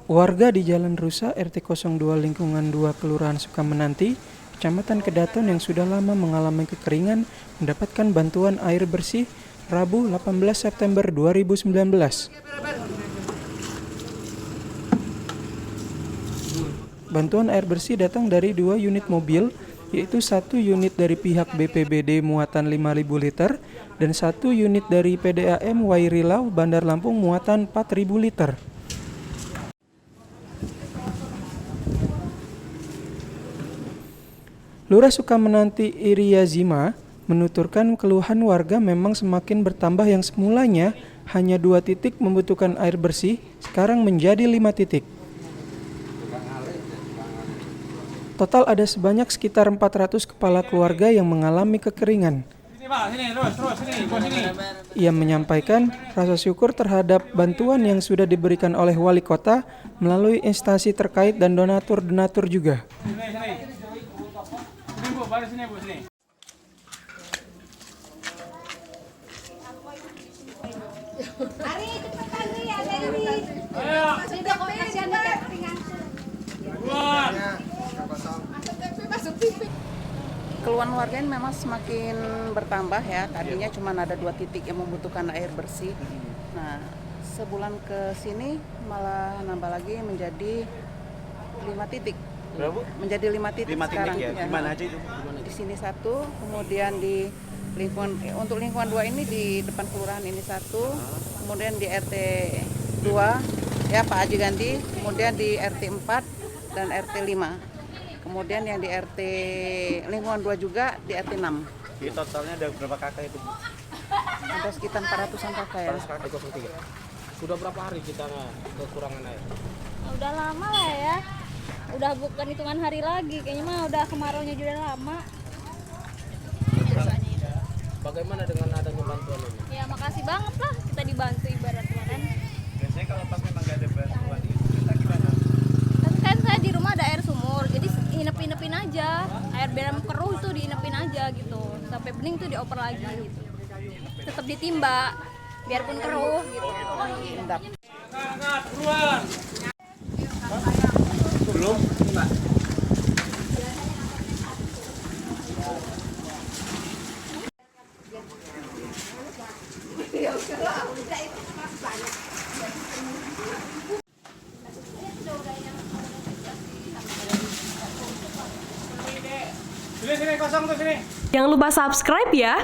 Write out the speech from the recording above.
Warga di Jalan Rusa RT 02 Lingkungan 2 Kelurahan Sukamenanti, Kecamatan Kedaton yang sudah lama mengalami kekeringan mendapatkan bantuan air bersih Rabu 18 September 2019. Bantuan air bersih datang dari 2 unit mobil, yaitu 1 unit dari pihak BPBD muatan 5.000 liter dan 1 unit dari PDAM Wairilau Bandar Lampung muatan 4.000 liter. Lurah Sukamenanti Iriazima menuturkan keluhan warga memang semakin bertambah, yang semulanya hanya 2 titik membutuhkan air bersih, sekarang menjadi 5 titik. Total ada sebanyak sekitar 400 kepala keluarga yang mengalami kekeringan. Ia menyampaikan rasa syukur terhadap bantuan yang sudah diberikan oleh wali kota melalui instansi terkait dan donatur-donatur juga. Keluhan warga ini memang semakin bertambah ya. Tadinya cuma ada 2 titik yang membutuhkan air bersih. Nah, sebulan ke sini malah nambah lagi menjadi 5 titik. Berapa? Menjadi 5 titik sekarang. Ya. Di mana aja itu? Di sini 1, kemudian di untuk lingkungan 2 ini di depan kelurahan ini 1, kemudian di RT 2 ya Pak Haji Gandhi, kemudian di RT 4 dan RT 5. Kemudian yang di RT lingkungan 2 juga di RT 6. Jadi totalnya ada berapa kakak itu? Ada sekitar 400-an kakak ya. 400 kakak. Sudah berapa hari kita kekurangan air? Udah lama lah ya. Udah bukan hitungan hari lagi. Kayaknya mah udah kemaraunya juga lama. Bagaimana dengan adanya bantuan ini? Ya makasih banget lah kita dibantu ibaratnya kan. Biasanya kalau pas memang nggak ada bantuan itu kita gimana? Tapi kan saya di rumah ada air sumur, jadi inep-inepin aja. Air biar keruh tuh diinepin aja gitu. Sampai bening tuh dioper lagi gitu. Tetap ditimba biarpun keruh gitu. Belum? Jangan lupa subscribe ya.